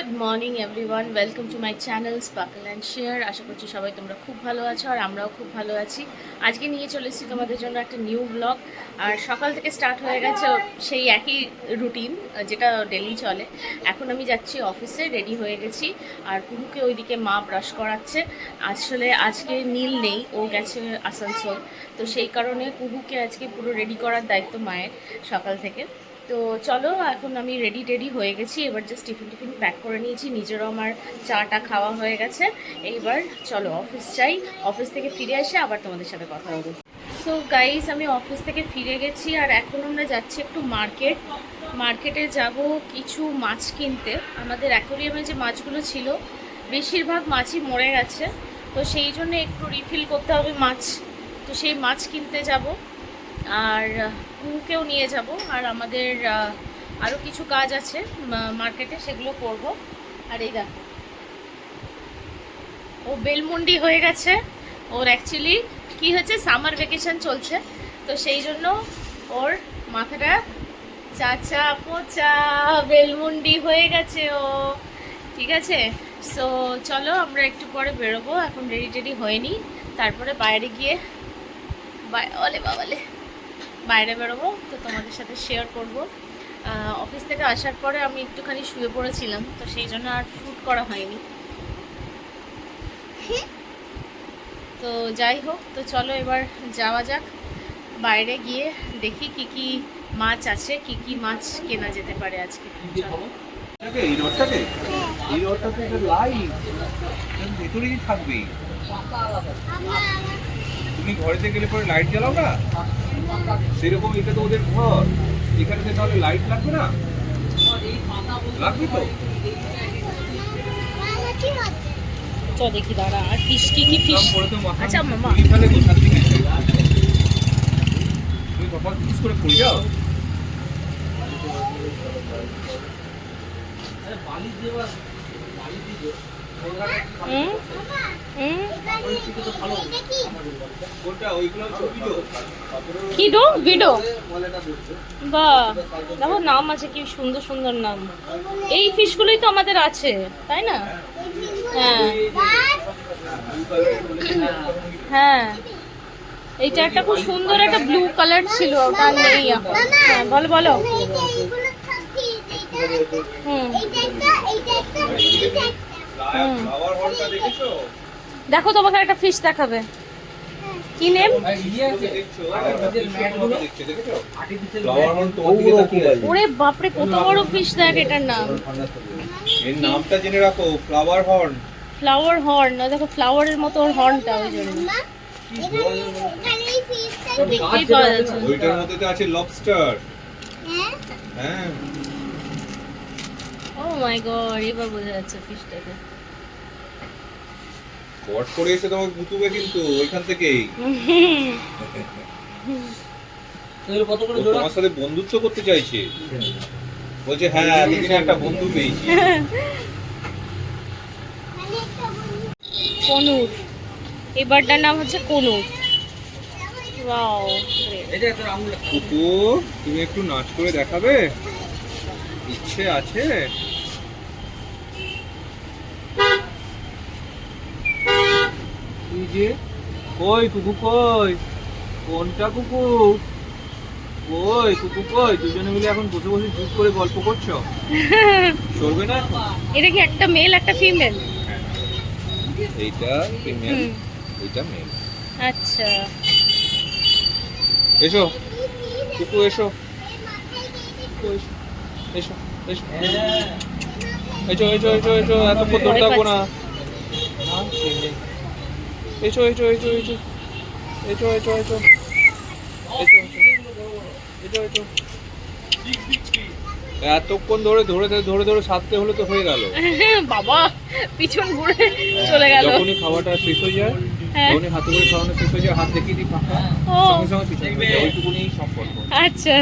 Good morning everyone, welcome to my channel sparkle and share. আশা করছি সবাই তোমরা খুব ভালো আছো আর আমরাও খুব ভালো আছি। আজকে নিয়ে চলে এসেছি তোমাদের জন্য একটা নিউ ব্লগ। আর সকাল থেকে স্টার্ট হয়ে গেছে সেই একই রুটিন যেটা ডেলি চলে। এখন আমি যাচ্ছি অফিসে, রেডি হয়ে গেছি। আর কুহুকে ওইদিকে মা ব্রাশ করাচ্ছে। আসলে আজকে নীল নেই, ও গেছে আসানসোল। তো সেই কারণে কুহুকে আজকে পুরো রেডি করার দায়িত্ব মায়ের সকাল থেকে। তো চলো, এখন আমি রেডি হয়ে গেছি। এবার জাস্ট টিফিন প্যাক করে নিয়েছি, নিজেরও আমার চাটা খাওয়া হয়ে গেছে। এইবার চলো অফিস যাই, অফিস থেকে ফিরে এসে আবার তোমাদের সাথে কথা হবে। সো গাইস, আমি অফিস থেকে ফিরে গেছি আর এখন আমরা যাচ্ছি একটু মার্কেটে যাব কিছু মাছ কিনতে। আমাদের অ্যাকোরিয়ামে যে মাছগুলো ছিল বেশিরভাগ মাছই মরে গেছে, তো সেই জন্য একটু রিফিল করতে হবে মাছ। তো সেই মাছ কিনতে যাব আর কুকেও নিয়ে যাব। আর আমাদের আরও কিছু কাজ আছে মার্কেটে, সেগুলো করব। আর এই দেখো, ও বেলমুন্ডি হয়ে গেছে। ওর অ্যাকচুয়ালি কি হচ্ছে, সামার ভ্যাকেশন চলছে, তো সেই জন্য ওর মাথাটা চাচা পোচা বেলমুন্ডি হয়ে গেছে ও। ঠিক আছে, সো চলো আমরা একটু পরে বেরোবো। এখন রেডি হয়নি, তারপরে বাইরে গিয়ে বাইরে বেরোবো, তো তোমাদের সাথে শেয়ার করব। অফিস থেকে আসার পরে আমি একটুখানি শুয়ে পড়েছিলাম, তো সেই জন্য আর শ্যুট করা হয়নি। তো যাই হোক, তো চলো এবার যাওয়া যাক। বাইরে গিয়ে দেখি কি কি মাছ আছে, কি কি মাছ কেনা যেতে পারে আজকে। চলো। তুমি ঘরেতে গেলে পরে লাইট জ্বালাও না, সেরকম এটা তো ওদের ঘর। এখানে তাহলে লাইট লাগবে না? লাগবে তো। চ দেখি, দাঁড়া। আর ফিশ কি ফিশ? আচ্ছা মামা, তুমি কপাল ফিস করে পড়ে যাও। কি ডো ভিডো? বাহ, দেখো নাম আছে, কি সুন্দর সুন্দর নাম। এই ফিশগুলোই তো আমাদের আছে, তাই না? হ্যাঁ হ্যাঁ, এইটা একটা খুব সুন্দর একটা ব্লু কালার ছিল, ওটা নেই এখন। হ্যাঁ বলো বলো। দেখো, তোমাকে একটা ফিশ দেখাবে। কি নেম? ওরে বাপরে, কত বড় ফিশ! দেখ, এটার নাম। এর নামটা জেনে রাখো, ফ্লাওয়ার হর্ন। ফ্লাওয়ার হর্ন, দেখো ফ্লাওয়ারের মতো ওর হর্নটা, ওই জন্য দেখতেই পাওয়া যাচ্ছে। ওইটার মধ্যে তো আছে লবস্টার। হ্যাঁ। ও মাই গড, এবার বোঝা যাচ্ছে ফিশটাকে। কট করে এসে তোমাকে গুতুবে কিন্তু ওইখান থেকেই। তোমার সাথে বন্ধুত্ব করতে চাইছে, বলছে হ্যাঁ এতদিনে একটা বন্ধু পেয়েছি। কনুর, এবারটার নাম হচ্ছে কনুর। ওয়াও, কুকুর, তুমি একটু নাচ করে দেখাবে? ইচ্ছে আছে? কই কুকু, কই? কোনটা কুকুর? কই কুকু, কই? দুজনে মিলে এখন বসে বসে চুপ করে গল্প করছো, চলবে না? এটা কি একটা মেল একটা ফিমেল? এইটা ফিমেল, এইটা মেল। আচ্ছা, এসো কুকু, এসো এসো এসো এসো এসো এসো এসো, এতক্ষণ দৌড় থাকবো না। এসো এসো এসো এসো এসো এসো এসো এসো এসো। এতক্ষণ ধরে ধরে ধরে ধরে সারতে হলে তো হয়ে গেল। বাবা পিছন ঘুরে চলে গেল। যখনই খাওয়াটা শেষ হয়ে যায়, যখনই হাতে করে খাওয়ানো শেষ হয়ে যায়, হাত দেখিয়ে দিই ফাঁকা, সঙ্গে সঙ্গে পিছন ঘুরে যায়। ওইটুকুনি সম্পর্ক। আচ্ছা,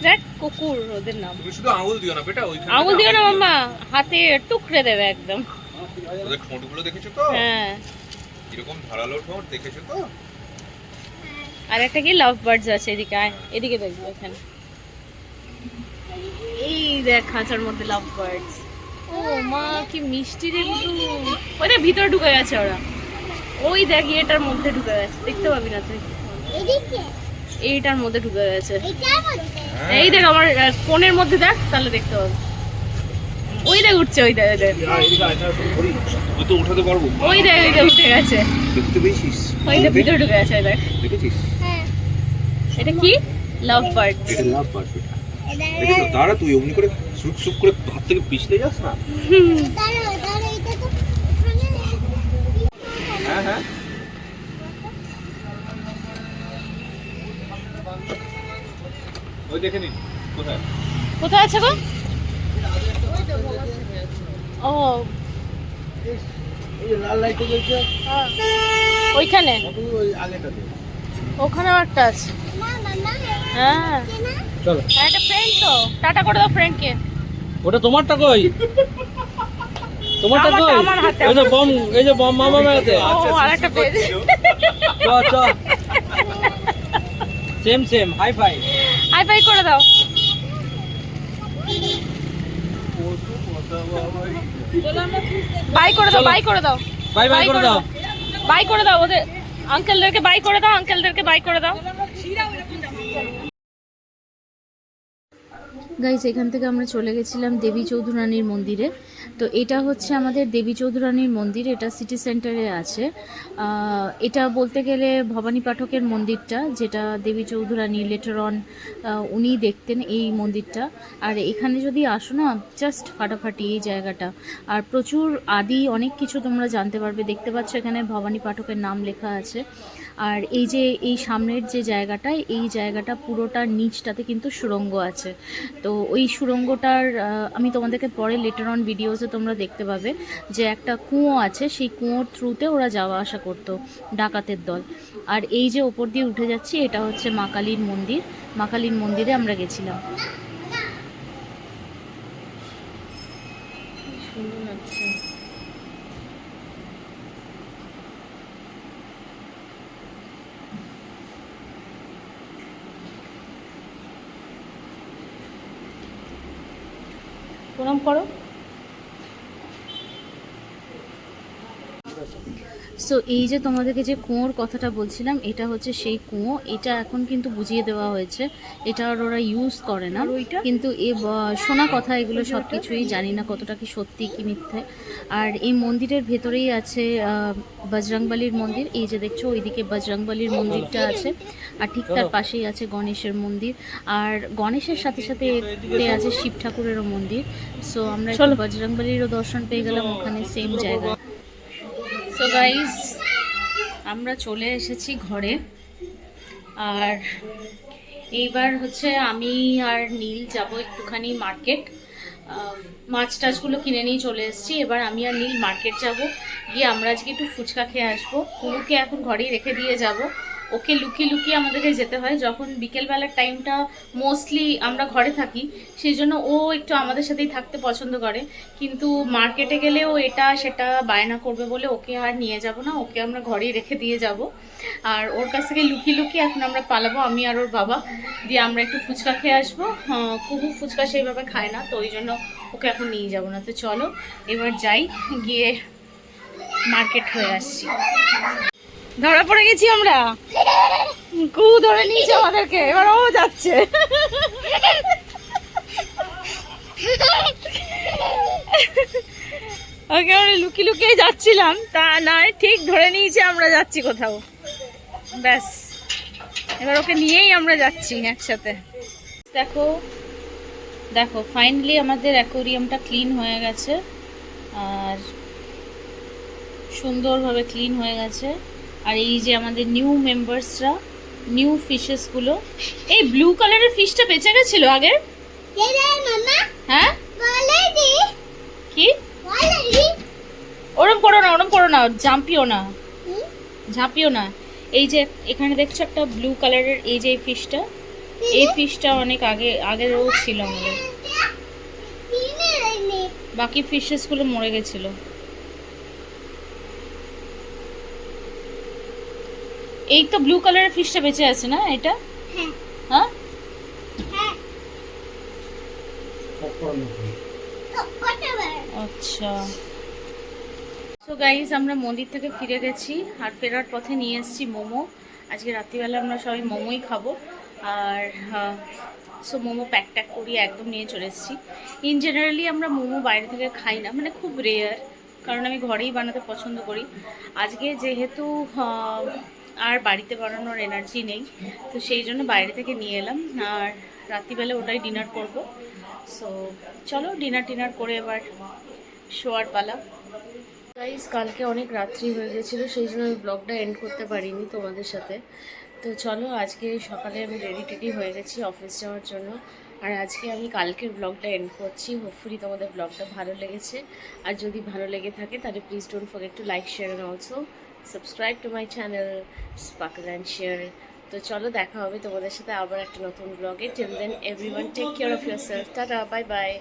দেখ কুকুর ওদের নাম। তুমি শুধু আঙুল দিও না বেটা, ওইখানে আঙুল দিও না মামা, হাতে টুকরে দেবে একদম। ওদের ঠোঁটগুলো দেখেছো তো? হ্যাঁ, এরকম ধারালো ঠোঁট দেখেছো তো? আর একটা কি লাভ বার্ডস আছে, এদিকে আয়, এদিকে দেখবো এখানে। এই দেখ খাঁচার মধ্যে লাভ বার্ডস। ও মা কি মিষ্টি রে গুড্ডু। ওই দেখ ভিতরে ঢুকে গেছে ওরা। ওই দেখ এটার মধ্যে ঢুকে গেছে, দেখতে পাবি না তুই। এইটার মধ্যে ঢুকে গেছে। এই দেখ আমার ফোনের মধ্যে দেখ, তাহলে দেখতে পাবি। ওই দেখ উঠছে, ওই দেখ তুই তো উঠাতে পারবো। ওই দেখ উঠে গেছে। দেখতে পেয়েছিস? ওই দেখ ভিতরে ঢুকে গেছে, ওই দেখ। দেখেছিস? এটা কি? Love bird. এটা লাভ বার্ড। দেখেছো? দাঁড়া, তুই অমনি করে সুপ সুপ করে হাত থেকে পিছলে যাস না। হ্যাঁ হ্যাঁ, ওই দেখে নিন কোথায় কোথায় আছে গো? ও লাল লাইট জ্বলছে ওইখানে, ওই আগেটাতে। ওখানেও একটা আছে। হ্যাঁ চলো, একটা ফ্রেন্ড তো, টাটা করে দাও ফ্রেন্ডকে। ওটা তোমারটা কই? তোমারটা আমারটা, কই? আমার হাতে। এই যে বম, এই যে বম মামা মেরেছে। ও আরেকটা পেজ। চ চ, same same, high five. High five করে দাও। বাই করে দাও, বাই করে দাও, বাই বাই করে দাও। বাই করে দাও ওদের আঙ্কেলদেরকে, বাই করে দাও আঙ্কেলদেরকে, বাই করে দাও। গাইস এখান থেকে আমরা চলে গেছিলাম দেবী চৌধুরানীর মন্দিরে। তো এটা হচ্ছে আমাদের দেবী চৌধুরানীর মন্দির, এটা সিটি সেন্টারে আছে। এটা বলতে গেলে ভবানী পাঠকের মন্দিরটা, যেটা দেবী চৌধুরানী লেটার অন উনি দেখতেন এই মন্দিরটা। আর এখানে যদি আসো না, জাস্ট ফাটাফাটি এই জায়গাটা। আর প্রচুর আদি অনেক কিছু তোমরা জানতে পারবে। দেখতে পাচ্ছ এখানে ভবানী পাঠকের নাম লেখা আছে। আর এই যে এই সামনের যে জায়গাটা, এই জায়গাটা পুরোটার নিচটাতে কিন্তু সুড়ঙ্গ আছে। তো ওই সুড়ঙ্গটার আমি তোমাদেরকে পরে লেটার অন ভিডিওসে তোমরা দেখতে পাবে যে একটা কুয়ো আছে, সেই কুয়োর থ্রুতে ওরা যাওয়া আসা করতো ডাকাতের দল। আর এই যে ওপর দিয়ে উঠে যাচ্ছি, এটা হচ্ছে মা কালীর মন্দির। মা কালীর মন্দিরে আমরা গেছিলাম। সুন্দর লাগছে। প্রণাম করো। সো এই যে তোমাদেরকে যে কুয়োর কথাটা বলছিলাম, এটা হচ্ছে সেই কুয়ো। এটা এখন কিন্তু বুঝিয়ে দেওয়া হয়েছে, এটা আর ওরা ইউজ করে না। কিন্তু শোনা কথা, এগুলো সব কিছুই জানি না কতটা কি সত্যি কি মিথ্যে। আর এই মন্দিরের ভেতরেই আছে বজরংবলীর মন্দির। এই যে দেখছো ওইদিকে বজরংবলীর মন্দিরটা আছে, আর ঠিক তার পাশেই আছে গণেশের মন্দির। আর গণেশের সাথে সাথে এতে আছে শিব ঠাকুরেরও মন্দির। সো আমরা একটু বজরংবলীরও দর্শন পেয়ে গেলাম ওখানে সেম জায়গায়। সো গাইজ আমরা চলে এসেছি ঘরে। আর এইবার হচ্ছে আমি আর নীল যাব একটুখানি মার্কেট। মাছ টাছগুলো কিনে নিয়ে চলে এসেছি। এবার আমি আর নীল মার্কেট যাব, গিয়ে আমরা আজকে একটু ফুচকা খেয়ে আসবো। কুলুকে এখন ঘরেই রেখে দিয়ে যাব। ওকে লুকিয়ে লুকিয়ে আমাদেরকে যেতে হয়, যখন বিকেলবেলার টাইমটা মোস্টলি আমরা ঘরে থাকি, সেই জন্য ও একটু আমাদের সাথেই থাকতে পছন্দ করে। কিন্তু মার্কেটে গেলেও এটা সেটা বায়না করবে বলে ওকে আর নিয়ে যাব না, ওকে আমরা ঘরেই রেখে দিয়ে যাব। আর ওর কাছ থেকে লুকিয়ে লুকিয়ে এখন আমরা পালাবো, আমি আর ওর বাবা, দিয়ে আমরা একটু ফুচকা খেয়ে আসবো। কুহু ফুচকা সেইভাবে খায় না, তো ওই জন্য ওকে এখন নিয়ে যাব না। তো চলো এবার যাই, গিয়ে মার্কেট হয়ে আসছি। ধরা পড়ে গেছি আমরা, কু ধরে নিয়েছে আমাদেরকে, এবার ও যাচ্ছে। ওকে আমরা লুকিয়ে লুকিয়ে যাচ্ছিলাম, তা নয়, ঠিক ধরে নিয়েছে আমরা যাচ্ছি কোথাও। ব্যাস এবার ওকে নিয়েই আমরা যাচ্ছি একসাথে। দেখো দেখো ফাইনালি আমাদের অ্যাকোয়ারিয়ামটা ক্লিন হয়ে গেছে, আর সুন্দরভাবে ক্লিন হয়ে গেছে। আর এই যে আমাদের নিউ মেম্বার্সরা, নিউ ফিশেসগুলো। এই ব্লু কালারের ফিশটা বেঁচে গেছিল আগের। হ্যাঁ কি? ওরম করো না, ওরম করো না, ঝাঁপিও না, ঝাঁপিও না। এই যে এখানে দেখছো একটা ব্লু কালারের, এই যে ফিশটা, এই ফিশটা অনেক আগেরও ছিল আমাদের। বাকি ফিশেসগুলো মরে গেছিল। এই তো ব্লু কালারের ফিশটা বেঁচে আছে না এটা? হ্যাঁ আচ্ছা, সো গাইস আমরা মন্দির থেকে ফিরে গেছি আর ফেরার পথে নিয়ে এসেছি মোমো। আজকে রাত্রিবেলা আমরা সবাই মোমোই খাবো। আর সো মোমো প্যাক ট্যাক করিয়ে একদম নিয়ে চলে এসেছি। ইন জেনারেলি আমরা মোমো বাইরে থেকে খাই না, মানে খুব রেয়ার, কারণ আমি ঘরেই বানাতে পছন্দ করি। আজকে যেহেতু আর বাড়িতে বানানোর এনার্জি নেই, তো সেই জন্য বাইরে থেকে নিয়ে এলাম। আর রাত্রিবেলা ওটাই ডিনার করব। সো চলো ডিনার করে এবার শোয়ার পালা। গাইস কালকে অনেক রাত্রি হয়ে গেছিলো, সেই জন্য আমি ব্লগটা এন্ড করতে পারিনি তোমাদের সাথে। তো চলো আজকে সকালে আমি রেডি হয়ে গেছি অফিস যাওয়ার জন্য। আর আজকে আমি কালকের ব্লগটা এন্ড করছি। হোপফুলি তোমাদের ব্লগটা ভালো লেগেছে। আর যদি ভালো লেগে থাকে তাহলে please don't forget to like, share and also subscribe to my channel sparkle and share. তো চলো দেখা হবে তোমাদের সাথে আবার একটা নতুন ব্লগে। Till then everyone take care of yourself. Tata, bye by.